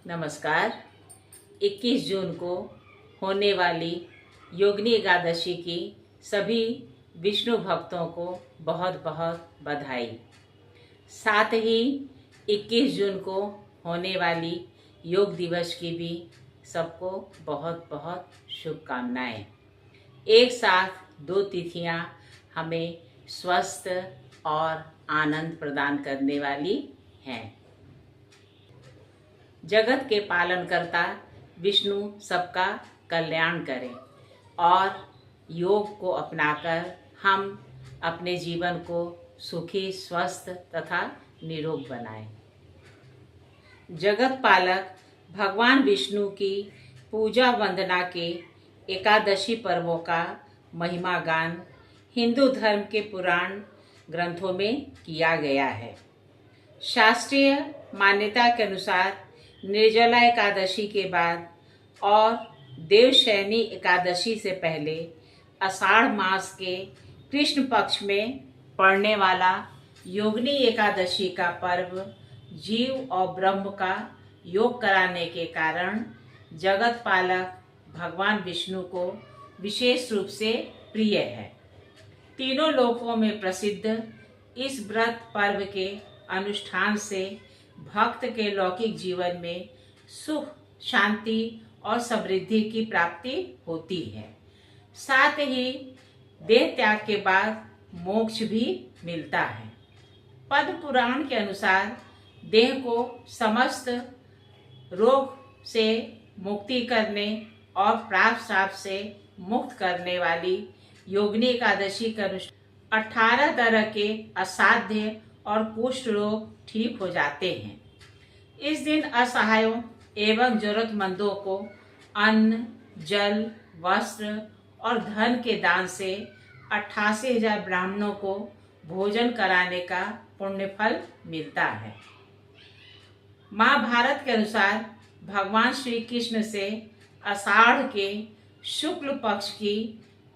नमस्कार। 21 जून को होने वाली योगिनी एकादशी की सभी विष्णु भक्तों को बहुत बहुत बधाई। साथ ही 21 जून को होने वाली योग दिवस की भी सबको बहुत बहुत शुभकामनाएं। एक साथ दो तिथियां हमें स्वस्थ और आनंद प्रदान करने वाली हैं। जगत के पालनकर्ता विष्णु सबका कल्याण करें और योग को अपनाकर हम अपने जीवन को सुखी, स्वस्थ तथा निरोग बनाएं। जगत पालक भगवान विष्णु की पूजा वंदना के एकादशी पर्वों का महिमा गान हिंदू धर्म के पुराण ग्रंथों में किया गया है। शास्त्रीय मान्यता के अनुसार निर्जला एकादशी के बाद और देवशयनी एकादशी से पहले आषाढ़ मास के कृष्ण पक्ष में पड़ने वाला योगिनी एकादशी का पर्व जीव और ब्रह्म का योग कराने के कारण जगत पालक भगवान विष्णु को विशेष रूप से प्रिय है। तीनों लोकों में प्रसिद्ध इस व्रत पर्व के अनुष्ठान से भक्त के लौकिक जीवन में सुख, शांति और समृद्धि की प्राप्ति होती है। साथ ही देह त्याग के बाद मोक्ष भी मिलता है। पद्म पुराण के अनुसार देह को समस्त रोग से मुक्ति करने और प्राप श्राप से मुक्त करने वाली योगिनी एकादशी के अनुष्ठान 18 तरह के असाध्य और कुष्ठ रोग ठीक हो जाते हैं। इस दिन असहायों एवं जरूरतमंदों को अन्न, जल, वस्त्र और धन के दान से 88,000 ब्राह्मणों को भोजन कराने का पुण्य फल मिलता है। महाभारत के अनुसार भगवान श्री कृष्ण से आषाढ़ के शुक्ल पक्ष की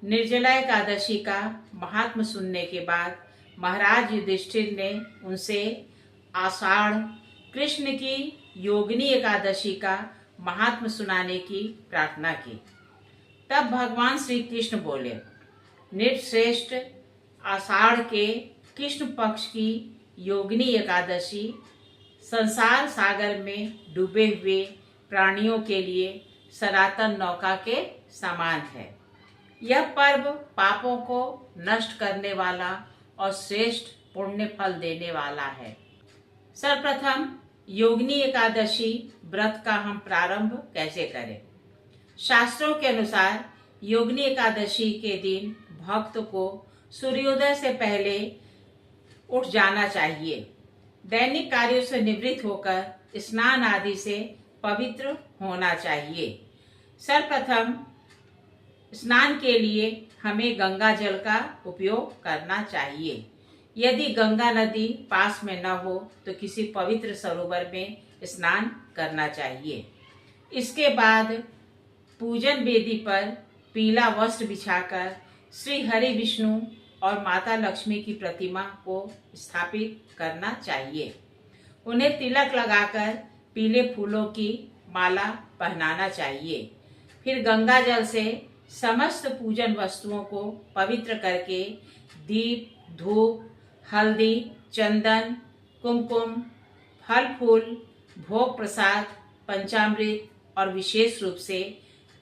निर्जला एकादशी का महात्म सुनने के बाद महाराज युधिष्ठिर ने उनसे आषाढ़ कृष्ण की योगिनी एकादशी का महात्म सुनाने की प्रार्थना की। तब भगवान श्री कृष्ण बोले, नृपश्रेष्ठ, आषाढ़ के कृष्ण पक्ष की योगिनी एकादशी संसार सागर में डूबे हुए प्राणियों के लिए सनातन नौका के समान है। यह पर्व पापों को नष्ट करने वाला और श्रेष्ठ पुण्य फल देने वाला है। सर्वप्रथम योगिनी एकादशी व्रत का हम प्रारंभ कैसे करें? शास्त्रों के अनुसार योगिनी एकादशी के दिन भक्त को सूर्योदय से पहले उठ जाना चाहिए। दैनिक कार्यों से निवृत्त होकर स्नान आदि से पवित्र होना चाहिए। सर्वप्रथम स्नान के लिए हमें गंगा जल का उपयोग करना चाहिए। यदि गंगा नदी पास में न हो तो किसी पवित्र सरोवर में स्नान करना चाहिए। इसके बाद पूजन वेदी पर पीला वस्त्र बिछाकर श्री हरि विष्णु और माता लक्ष्मी की प्रतिमा को स्थापित करना चाहिए। उन्हें तिलक लगाकर पीले फूलों की माला पहनाना चाहिए। फिर गंगा जल से समस्त पूजन वस्तुओं को पवित्र करके दीप, धूप, हल्दी, चंदन, कुमकुम, फल फूल, भोग प्रसाद, पंचामृत और विशेष रूप से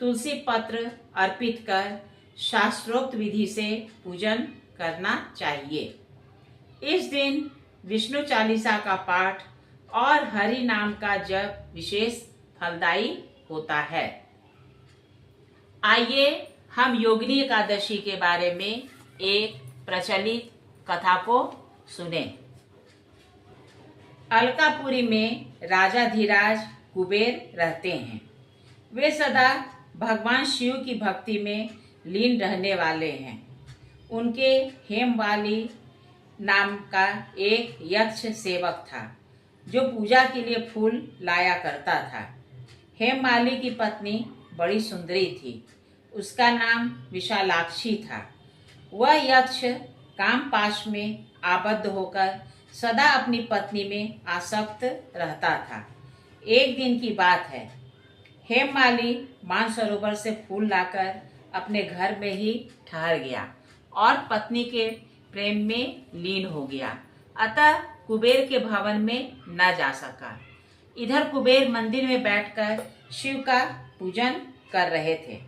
तुलसी पत्र अर्पित कर शास्त्रोक्त विधि से पूजन करना चाहिए। इस दिन विष्णु चालीसा का पाठ और हरि नाम का जप विशेष फलदायी होता है। आइए हम योगिनी एकादशी के बारे में एक प्रचलित कथा को सुने। अलकापुरी में राजाधिराज कुबेर रहते हैं। वे सदा भगवान शिव की भक्ति में लीन रहने वाले हैं। उनके हेमवाली नाम का एक यक्ष सेवक था जो पूजा के लिए फूल लाया करता था। हेममाली की पत्नी बड़ी सुंदरी थी। उसका नाम विशालाक्षी था। वह यक्ष काम पाश में आबद्ध होकर सदा अपनी पत्नी में आसक्त रहता था। एक दिन की बात है। हेममाली मानसरोवर से फूल लाकर अपने घर में ही ठहर गया और पत्नी के प्रेम में लीन हो गया। अतः कुबेर के भवन में न जा सका। इधर कुबेर मंदिर में बैठकर शिव का पूजन कर रहे थे।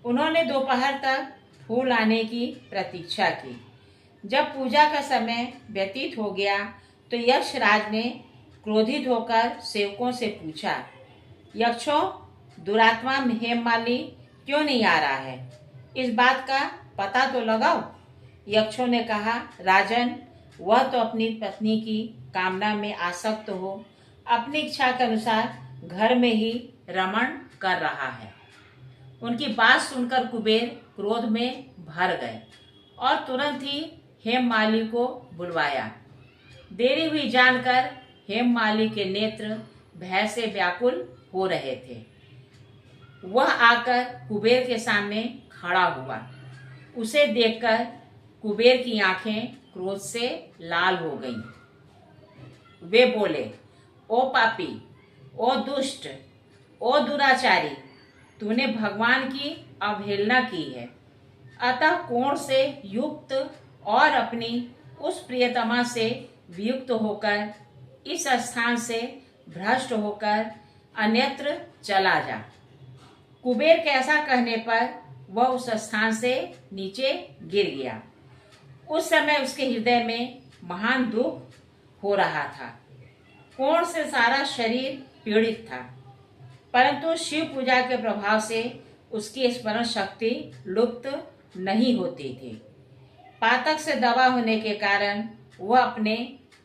उन्होंने दोपहर तक फूल आने की प्रतीक्षा की। जब पूजा का समय व्यतीत हो गया तो यक्षराज ने क्रोधित होकर सेवकों से पूछा, यक्षों, दुरात्मा हेममाली क्यों नहीं आ रहा है? इस बात का पता तो लगाओ। यक्षों ने कहा, राजन, वह तो अपनी पत्नी की कामना में आसक्त हो अपनी इच्छा के अनुसार घर में ही रमण कर रहा है। उनकी बात सुनकर कुबेर क्रोध में भर गए और तुरंत ही हेममाली को बुलवाया। देरी हुई जानकर हेममाली के नेत्र भय से व्याकुल हो रहे थे। वह आकर कुबेर के सामने खड़ा हुआ। उसे देखकर कुबेर की आंखें क्रोध से लाल हो गईं। वे बोले, ओ पापी, ओ दुष्ट, ओ दुराचारी, तूने भगवान की अवहेलना की है। अतः कोण से युक्त और अपनी उस प्रियतमा से वियुक्त होकर इस स्थान से भ्रष्ट होकर अन्यत्र चला जा। कुबेर के ऐसा कहने पर वह उस स्थान से नीचे गिर गया। उस समय उसके हृदय में महान दुख हो रहा था। कोण से सारा शरीर पीड़ित था, परंतु शिव पूजा के प्रभाव से उसकी स्मरण शक्ति लुप्त नहीं होती थी। पातक से दवा होने के कारण वह अपने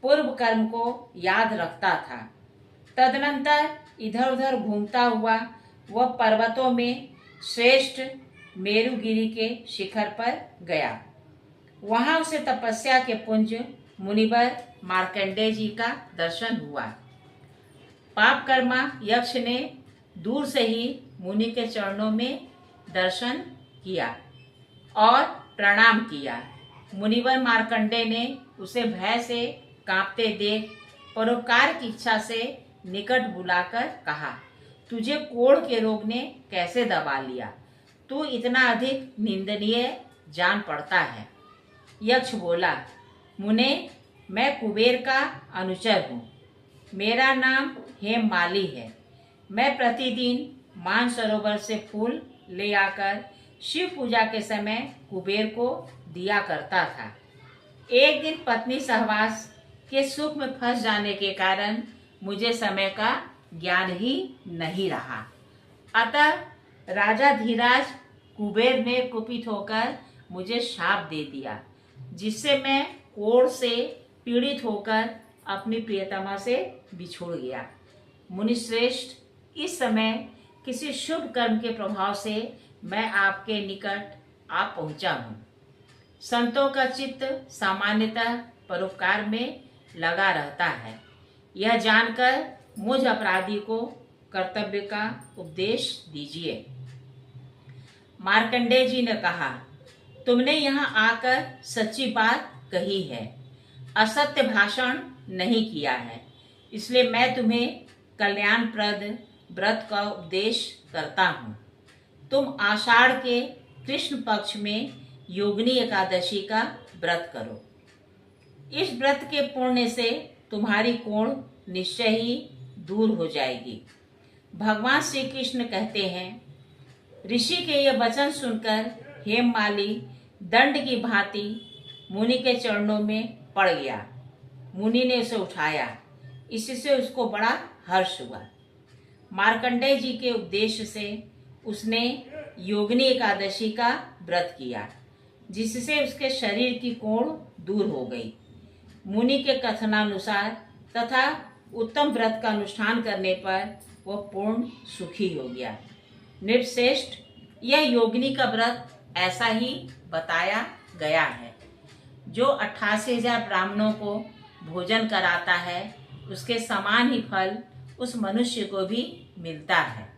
पूर्व कर्म को याद रखता था। तदनंतर इधर उधर घूमता हुआ वह पर्वतों में श्रेष्ठ मेरुगिरी के शिखर पर गया। वहां उसे तपस्या के पुंज मुनिवर मार्कंडेय जी का दर्शन हुआ। पापकर्मा यक्ष ने दूर से ही मुनि के चरणों में दर्शन किया और प्रणाम किया। मुनिवर मार्कंडेय ने उसे भय से कांपते देख परोपकार की इच्छा से निकट बुलाकर कहा, तुझे कोढ़ के रोग ने कैसे दबा लिया? तू इतना अधिक निंदनीय जान पड़ता है। यक्ष बोला, मुने, मैं कुबेर का अनुचर हूँ। मेरा नाम हेममाली है। मैं प्रतिदिन मानसरोवर से फूल ले आकर शिव पूजा के समय कुबेर को दिया करता था। एक दिन पत्नी सहवास के सुख में फंस जाने के कारण मुझे समय का ज्ञान ही नहीं रहा। अतः राजा धीराज कुबेर ने कुपित होकर मुझे शाप दे दिया, जिससे मैं कोढ़ से पीड़ित होकर अपनी प्रियतमा से बिछुड़ गया। मुनिश्रेष्ठ, इस समय किसी शुभ कर्म के प्रभाव से मैं आपके निकट आ पहुंचा हूँ। संतों का चित्त सामान्यतः परोपकार में लगा रहता है। यह जानकर मुझ अपराधी को कर्तव्य का उपदेश दीजिए। मार्कंडेय जी ने कहा, तुमने यहाँ आकर सच्ची बात कही है, असत्य भाषण नहीं किया है, इसलिए मैं तुम्हें कल्याणप्रद व्रत का उपदेश करता हूँ। तुम आषाढ़ के कृष्ण पक्ष में योगिनी एकादशी का व्रत करो। इस व्रत के पुण्य से तुम्हारी कोढ़ निश्चय ही दूर हो जाएगी। भगवान श्री कृष्ण कहते हैं, ऋषि के ये वचन सुनकर हेममाली दंड की भांति मुनि के चरणों में पड़ गया। मुनि ने उसे उठाया, इससे उसको बड़ा हर्ष हुआ। मार्कंडेय जी के उपदेश से उसने योगिनी एकादशी का व्रत किया, जिससे उसके शरीर की कोढ़ दूर हो गई। मुनि के कथनानुसार तथा उत्तम व्रत का अनुष्ठान करने पर वह पूर्ण सुखी हो गया। नृपश्रेष्ठ, यह योगिनी का व्रत ऐसा ही बताया गया है। जो 88,000 ब्राह्मणों को भोजन कराता है, उसके समान ही फल उस मनुष्य को भी मिलता है।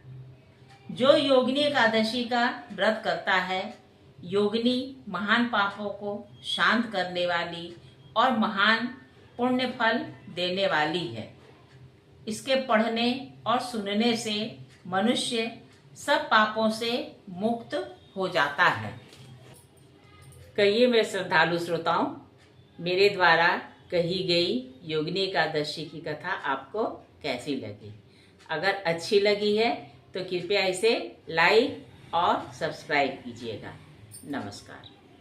जो योगिनी एकादशी का व्रत करता है, योगिनी महान पापों को शांत करने वाली और महान पुण्य फल देने वाली है। इसके पढ़ने और सुनने से मनुष्य सब पापों से मुक्त हो जाता है। कहिए मेरे श्रद्धालु श्रोताओं, मेरे द्वारा कही गई योगिनी एकादशी की कथा आपको कैसी लगी? अगर अच्छी लगी है तो कृपया इसे लाइक और सब्सक्राइब कीजिएगा। नमस्कार।